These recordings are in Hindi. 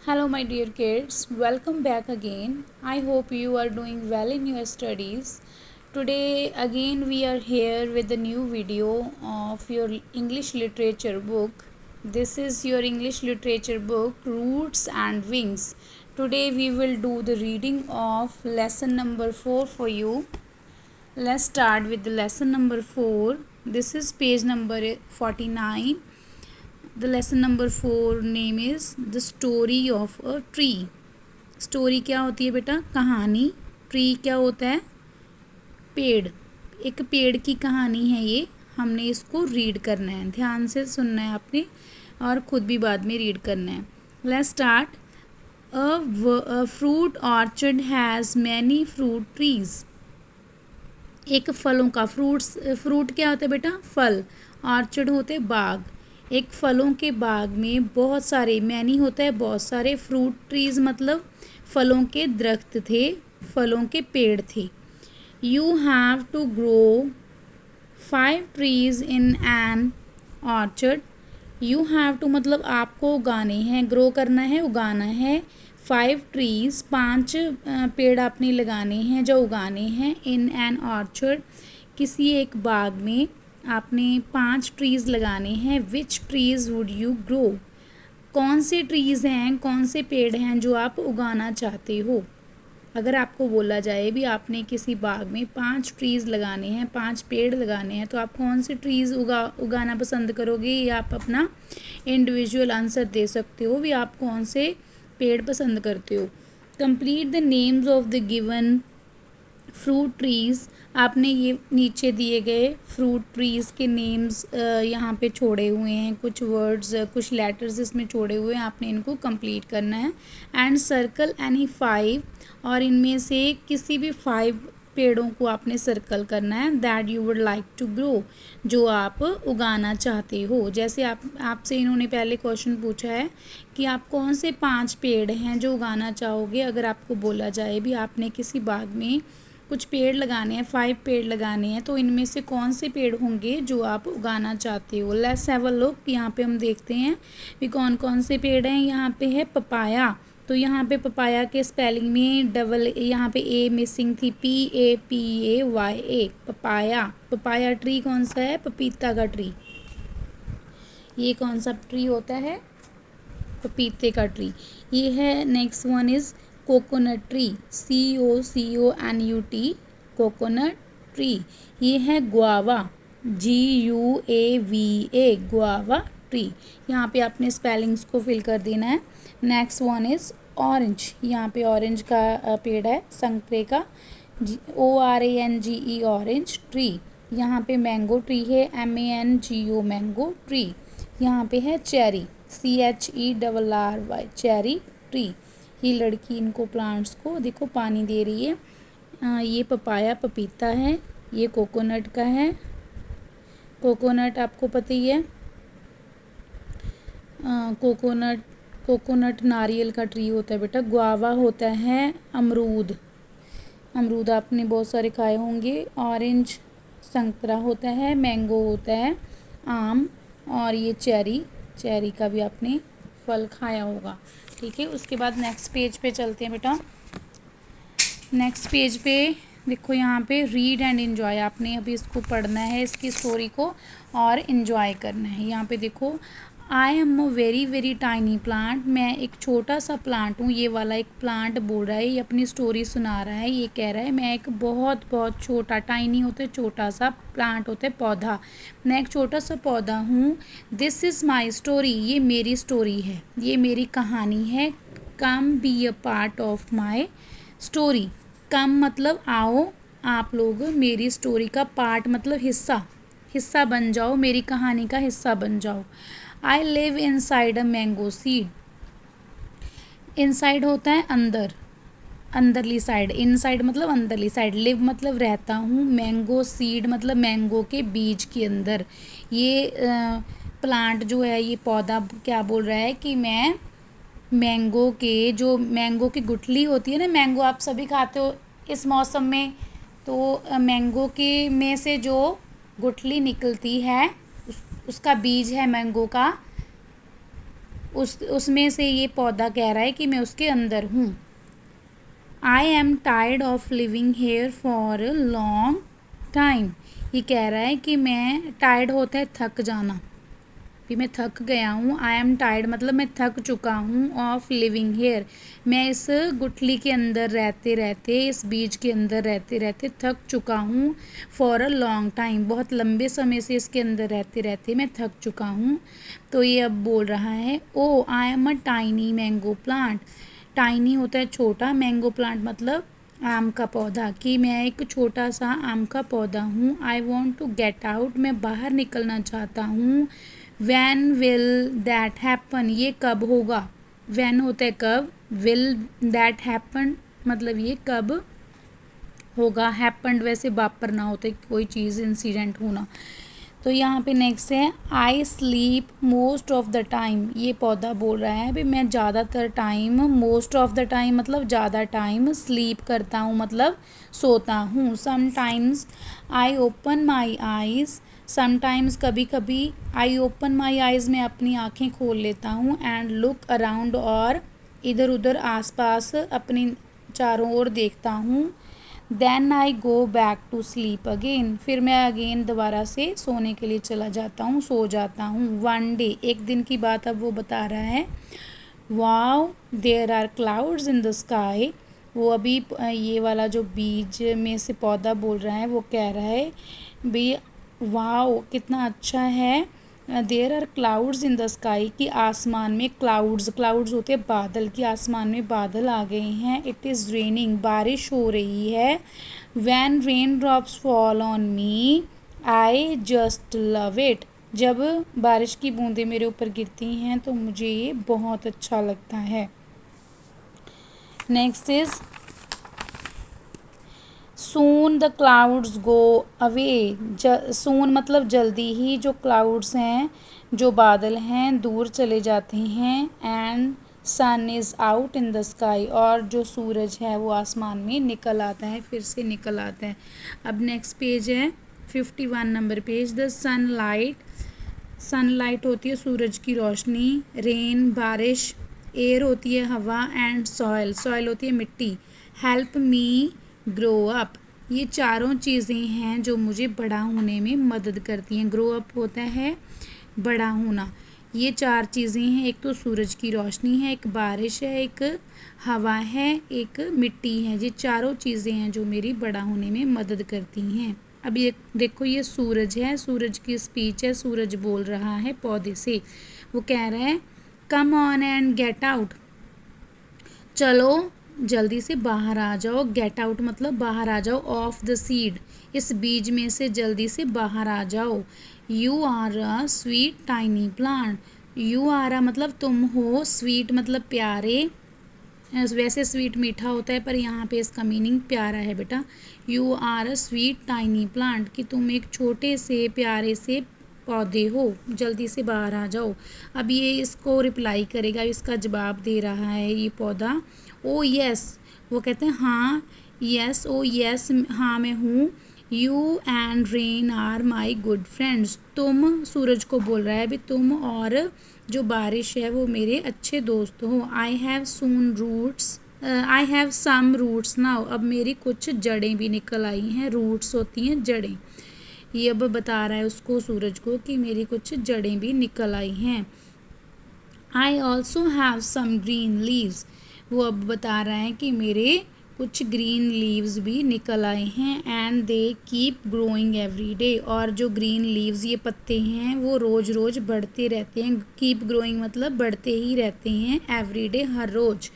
Hello, my dear kids. Welcome back again. I hope you are doing well in your studies. Today, again, we are here with a new video of your English literature book. This is your English literature book, Roots and Wings. Today, we will do the reading of lesson number 4 for you. Let's start with the lesson number 4. This is page number 49. The lesson number 4 name is The Story of a Tree. Story क्या होती है बेटा? कहानी. ट्री क्या होता है? पेड़. एक पेड़ की कहानी है ये. हमने इसको रीड करना है, ध्यान से सुनना है आपने और ख़ुद भी बाद में रीड करना है. Let's start. A fruit orchard has many fruit trees. एक फलों का फ्रूट क्या होता है बेटा? फल. ऑर्चर्ड होते बाग. एक फलों के बाग में बहुत सारे, मैनी होता है बहुत सारे, फ्रूट ट्रीज मतलब फलों के दरख्त थे, फलों के पेड़ थे. You have to grow 5 trees in an orchard. You have to मतलब आपको उगाने हैं, ग्रो करना है, उगाना है. 5 ट्रीज 5 पेड़ आपने लगाने हैं जो उगाने हैं. इन एन ऑर्चर्ड किसी एक बाग में आपने 5 ट्रीज़ लगाने हैं. विच ट्रीज़ वुड यू ग्रो. कौन से ट्रीज़ हैं, कौन से पेड़ हैं जो आप उगाना चाहते हो. अगर आपको बोला जाए भी आपने किसी बाग में 5 ट्रीज़ लगाने हैं, 5 पेड़ लगाने हैं, तो आप कौन से ट्रीज़ उगाना पसंद करोगे. ये आप अपना इंडिविजुअल आंसर दे सकते हो भी आप कौन से पेड़ पसंद करते हो. Complete the names of the given fruit trees. आपने ये नीचे दिए गए फ्रूट ट्रीज़ के नेम्स यहाँ पे छोड़े हुए हैं, कुछ वर्ड्स, कुछ लेटर्स इसमें छोड़े हुए हैं, आपने इनको कंप्लीट करना है. एंड सर्कल एनी 5, और इनमें से किसी भी 5 पेड़ों को आपने सर्कल करना है. That you would like to grow, जो आप उगाना चाहते हो. जैसे आपसे इन्होंने पहले क्वेश्चन पूछा है कि आप कौन से 5 पेड़ हैं जो उगाना चाहोगे. अगर आपको बोला जाए भी आपने किसी बाग में कुछ पेड़ लगाने हैं, 5 पेड़ लगाने हैं, तो इनमें से कौन से पेड़ होंगे जो आप उगाना चाहते हो. Let's have a look. यहाँ पे हम देखते हैं भी कौन कौन से पेड़ हैं. यहाँ पे है पपाया. तो यहाँ पे पपाया के स्पेलिंग में डबल, यहाँ पे ए मिसिंग थी, PAPAYA. पपाया. पपाया ट्री कौन सा है? पपीता का ट्री. ये कौन सा ट्री होता है? पपीते का ट्री. ये है. Next one is coconut tree. COCONUT. Coconut tree. ये है गुआवा. GUAVA. Guava tree. यहाँ पे आपने स्पेलिंग्स को फिल कर देना है. Next one is orange. यहाँ पे ऑरेंज का पेड़ है, संतरे का. ORANGE orange tree. यहाँ पे मैंगो ट्री है, MANGO मैंगो ट्री. यहाँ पे है चेरी. CHERRY cherry tree. ये लड़की इनको प्लांट्स को देखो पानी दे रही है. ये पपाया पपीता है. ये कोकोनट का है. कोकोनट आपको पता ही है. कोकोनट नारियल का ट्री होता है बेटा. गुआवा होता है अमरूद. अमरूद आपने बहुत सारे खाए होंगे. ऑरेंज संतरा होता है. मैंगो होता है आम. और ये चेरी का भी आपने फल खाया होगा. ठीक है. उसके बाद नेक्स्ट पेज पे चलते हैं बेटा. नेक्स्ट पेज पे देखो, यहाँ पे रीड एंड एंजॉय. आपने अभी इसको पढ़ना है, इसकी स्टोरी को, और एंजॉय करना है. यहाँ पे देखो, आई am a very very tiny plant. मैं एक छोटा सा प्लांट हूँ. ये वाला एक प्लांट बोल रहा है, ये अपनी स्टोरी सुना रहा है. ये कह रहा है मैं एक बहुत बहुत छोटा, टाइनी होता है छोटा सा, प्लांट होता है पौधा, मैं एक छोटा सा पौधा हूँ. This is my story. ये मेरी स्टोरी है, ये मेरी कहानी है. Come be a part of my story. Come मतलब आओ, आप लोग मेरी स्टोरी का पार्ट मतलब हिस्सा बन जाओ, मेरी कहानी का हिस्सा बन जाओ. I live inside a mango seed. Inside होता है अंदर, अंदरली साइड. इनसाइड मतलब अंदरली साइड. लिव मतलब रहता हूँ. मैंगो सीड मतलब मैंगो के बीज के अंदर. ये प्लांट जो है, ये पौधा क्या बोल रहा है कि मैं मैंगो की गुठली होती है ना, मैंगो आप सभी खाते हो इस मौसम में, तो मैंगो के में से जो गुठली निकलती है उसका बीज है मैंगो का. उसमें से ये पौधा कह रहा है कि मैं उसके अंदर हूँ। I am tired of living here for a long time. ये कह रहा है कि मैं, टायर्ड होता है थक जाना, कि मैं थक गया हूँ। आई एम टायर्ड मतलब मैं थक चुका हूँ। ऑफ लिविंग हेयर, मैं इस गुठली के अंदर रहते रहते, इस बीज के अंदर रहते रहते थक चुका हूँ। फॉर अ लॉन्ग टाइम, बहुत लंबे समय से इसके अंदर रहते रहते मैं थक चुका हूँ। तो ये अब बोल रहा है, oh I am a tiny mango plant. Tiny होता है छोटा, मैंगो प्लांट मतलब आम का पौधा, कि मैं एक छोटा सा आम का पौधा हूँ। I want to get out, मैं बाहर निकलना चाहता हूँ। वैन विल दैट हैपन, ये कब होगा। वैन होता है कब, विल दैट हैपन मतलब ये कब होगा। हैपन्ड वैसे वापरना होता है, कोई चीज़ इंसिडेंट होना। तो यहाँ पे नेक्स्ट है, I sleep most of the time. ये पौधा बोल रहा है भाई मैं ज़्यादातर time, most of the time मतलब ज़्यादा टाइम, स्लीप करता हूँ मतलब सोता हूँ। Sometimes I open my eyes, sometimes कभी कभी, आई ओपन माई आइज़ मैं अपनी आँखें खोल लेता हूँ। एंड लुक अराउंड, और इधर उधर आसपास अपनी चारों ओर देखता हूँ। Then I go back to sleep again, फिर मैं अगेन दोबारा से सोने के लिए चला जाता हूँ, सो जाता हूँ। वन डे, एक दिन की बात अब वो बता रहा है। Wow there are clouds in the sky, वो अभी ये वाला जो बीज में से पौधा बोल रहा है वो कह रहा है भाई वाओ कितना अच्छा है। There are clouds in the sky, कि आसमान में क्लाउड्स, क्लाउड्स होते हैं बादल, कि आसमान में बादल आ गए हैं। इट इज़ रेनिंग, बारिश हो रही है। When rain drops fall on me I just love it, जब बारिश की बूंदें मेरे ऊपर गिरती हैं तो मुझे ये बहुत अच्छा लगता है। Next is soon the clouds go away, soon मतलब जल्दी ही, जो क्लाउड्स हैं, जो बादल हैं दूर चले जाते हैं। And sun is out in the sky, और जो सूरज है वो आसमान में निकल आता है, फिर से निकल आता है। अब नेक्स्ट पेज है 51 number page. The sunlight, sunlight होती है सूरज की रोशनी। रेन बारिश, एयर होती है हवा। एंड सॉयल, सॉयल होती है मिट्टी। हेल्प मी ग्रो अप, ये चारों चीज़ें हैं जो मुझे बड़ा होने में मदद करती हैं। ग्रो अप होता है बड़ा होना। ये चार चीज़ें हैं, एक तो सूरज की रोशनी है, एक बारिश है, एक हवा है, एक मिट्टी है। ये चारों चीज़ें हैं जो मेरी बड़ा होने में मदद करती हैं। अब ये देखो, ये सूरज है, सूरज की स्पीच है, सूरज बोल रहा है पौधे से। वो कह रहा है come on and get out, चलो जल्दी से बाहर आ जाओ। गेट आउट मतलब बाहर आ जाओ। ऑफ द सीड, इस बीज में से जल्दी से बाहर आ जाओ। You are a sweet tiny plant, you are a मतलब तुम हो, स्वीट मतलब प्यारे, वैसे स्वीट मीठा होता है पर यहाँ पे इसका मीनिंग प्यारा है बेटा। You are a sweet tiny plant, कि तुम एक छोटे से प्यारे से पौधे हो, जल्दी से बाहर आ जाओ। अब ये इसको रिप्लाई करेगा, इसका जवाब दे रहा है ये पौधा। ओ यस, वो कहते हैं हाँ, यस ओ यस हाँ मैं हूँ। You and rain are my good friends, तुम, सूरज को बोल रहा है भी तुम और जो बारिश है वो मेरे अच्छे दोस्त हो। I have soon roots, I have some roots now, अब मेरी कुछ जड़ें भी निकल आई हैं। रूट्स होती हैं जड़ें। ये अब बता रहा है उसको, सूरज को, कि मेरी कुछ जड़ें भी निकल आई हैं। I also have some green leaves, वो अब बता रहा है कि मेरे कुछ ग्रीन लीव्स भी निकल आए हैं। And they keep growing every day, और जो ग्रीन लीव्स ये पत्ते हैं वो रोज़ रोज़ बढ़ते रहते हैं। कीप ग्रोइंग मतलब बढ़ते ही रहते हैं, एवरी डे हर रोज़।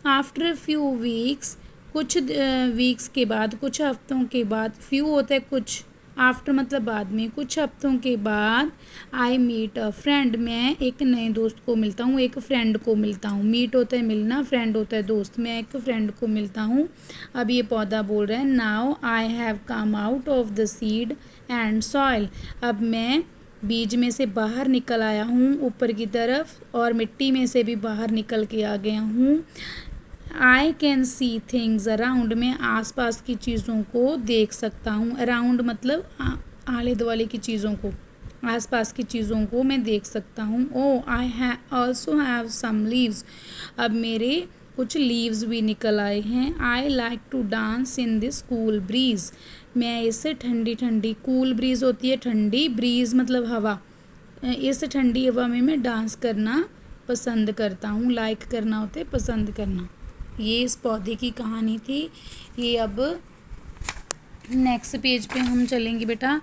आफ्टर फ्यू वीक्स, कुछ वीक्स के बाद, कुछ हफ्तों के बाद। फ्यू होता है कुछ, आफ्टर मतलब बाद में, कुछ हफ्तों के बाद। आई मीट अ फ्रेंड, मैं एक नए दोस्त को मिलता हूँ, एक फ्रेंड को मिलता हूँ। मीट होता है मिलना, फ्रेंड होता है दोस्त, मैं एक फ्रेंड को मिलता हूँ। अब ये पौधा बोल रहा है now I have come out of the seed and soil, अब मैं बीज में से बाहर निकल आया हूँ ऊपर की तरफ, और मिट्टी में से भी बाहर निकल के आ गया हूँ। I can see things around, मैं आसपास की चीज़ों को देख सकता हूँ। अराउंड मतलब आले दुआले की चीज़ों को, आसपास की चीज़ों को मैं देख सकता हूँ। Oh I also have some leaves, अब मेरे कुछ लीव्स भी निकल आए हैं। I like to dance in this cool breeze, मैं इस ठंडी ठंडी, कूल ब्रीज होती है ठंडी, ब्रीज मतलब हवा, इस ठंडी हवा में मैं डांस करना पसंद करता हूँ। लाइक करना होता है पसंद करना। ये इस पौधे की कहानी थी। ये अब नेक्स्ट पेज पे हम चलेंगे बेटा।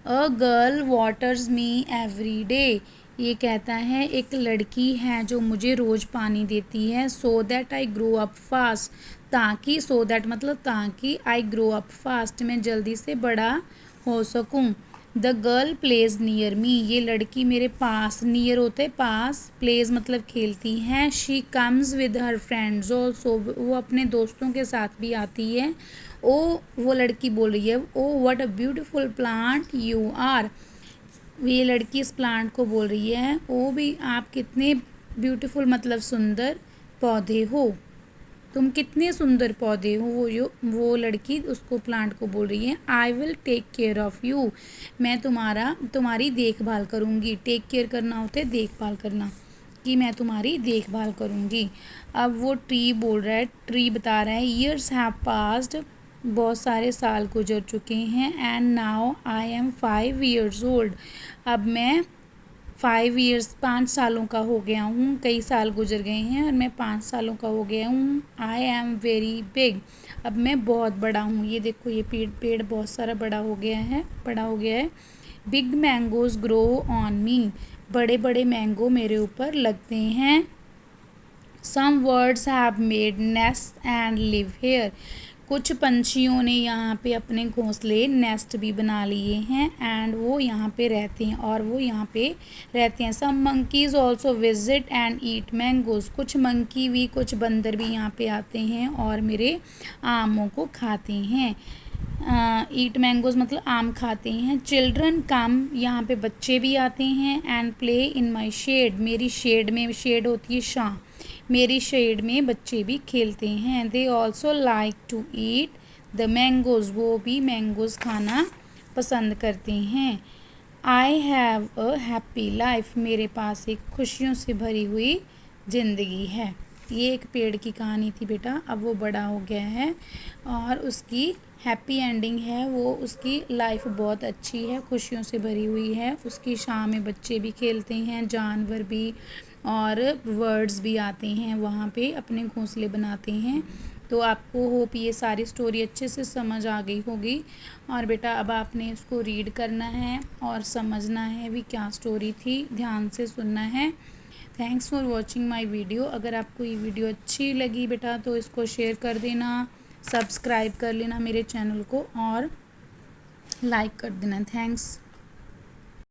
A girl waters me every day, ये कहता है एक लड़की है जो मुझे रोज़ पानी देती है। So that I grow up fast, ताकि, सो दैट मतलब ताकि, आई ग्रो अप फास्ट मैं जल्दी से बड़ा हो सकूं। The girl plays near me, ये लड़की मेरे पास, नियर होते पास, प्लेज मतलब खेलती हैं। She comes with her friends also, वो अपने दोस्तों के साथ भी आती है। ओ, वो लड़की बोल रही है, oh what a beautiful plant you are, ये लड़की इस प्लांट को बोल रही है, ओ भी आप कितने ब्यूटीफुल मतलब सुंदर पौधे हो, तुम कितने सुंदर पौधे हो। वो लड़की उसको प्लांट को बोल रही है। I will take care of you, मैं तुम्हारी देखभाल करूँगी। टेक केयर करना होता है देखभाल करना, कि मैं तुम्हारी देखभाल करूँगी। अब वो ट्री बोल रहा है, ट्री बता रहा है, ईयर्स हैव पास्ड, बहुत सारे साल गुजर चुके हैं। And now I am 5 years old, अब मैं 5 सालों का हो गया हूँ। कई साल गुजर गए हैं और मैं 5 सालों का हो गया हूँ। आई एम वेरी बिग, अब मैं बहुत बड़ा हूँ। ये देखो ये पेड़ बहुत सारा बड़ा हो गया है। Big mangoes grow on me, बड़े बड़े मैंगो मेरे ऊपर लगते हैं। Some birds have made nest and live here, कुछ पंछियों ने यहाँ पे अपने घोंसले नेस्ट भी बना लिए हैं। एंड वो यहाँ पे रहते हैं, और वो यहाँ पे रहते हैं। Some monkeys also visit and eat mangoes, कुछ मंकी भी, कुछ बंदर भी यहाँ पे आते हैं और मेरे आमों को खाते हैं। ईट मैंगोज मतलब आम खाते हैं। चिल्ड्रन कम, यहाँ पे बच्चे भी आते हैं। And play in my shade, मेरी शेड में, शेड होती है छाँव, मेरी शेड में बच्चे भी खेलते हैं। They also like to eat the mangoes, वो भी मैंगोज खाना पसंद करते हैं। I have a happy life, मेरे पास एक खुशियों से भरी हुई ज़िंदगी है। ये एक पेड़ की कहानी थी बेटा। अब वो बड़ा हो गया है और उसकी हैप्पी एंडिंग है, वो उसकी लाइफ बहुत अच्छी है, खुशियों से भरी हुई है। उसकी छाँव में बच्चे भी खेलते हैं, जानवर भी, और वर्ड्स भी आते हैं, वहाँ पे अपने घोंसले बनाते हैं। तो आपको होप ये सारी स्टोरी अच्छे से समझ आ गई होगी। और बेटा अब आपने इसको रीड करना है और समझना है भी क्या स्टोरी थी, ध्यान से सुनना है। Thanks for watching my video. अगर आपको ये वीडियो अच्छी लगी बेटा तो इसको शेयर कर देना, सब्सक्राइब कर लेना मेरे चैनल को और लाइक कर देना। थैंक्स।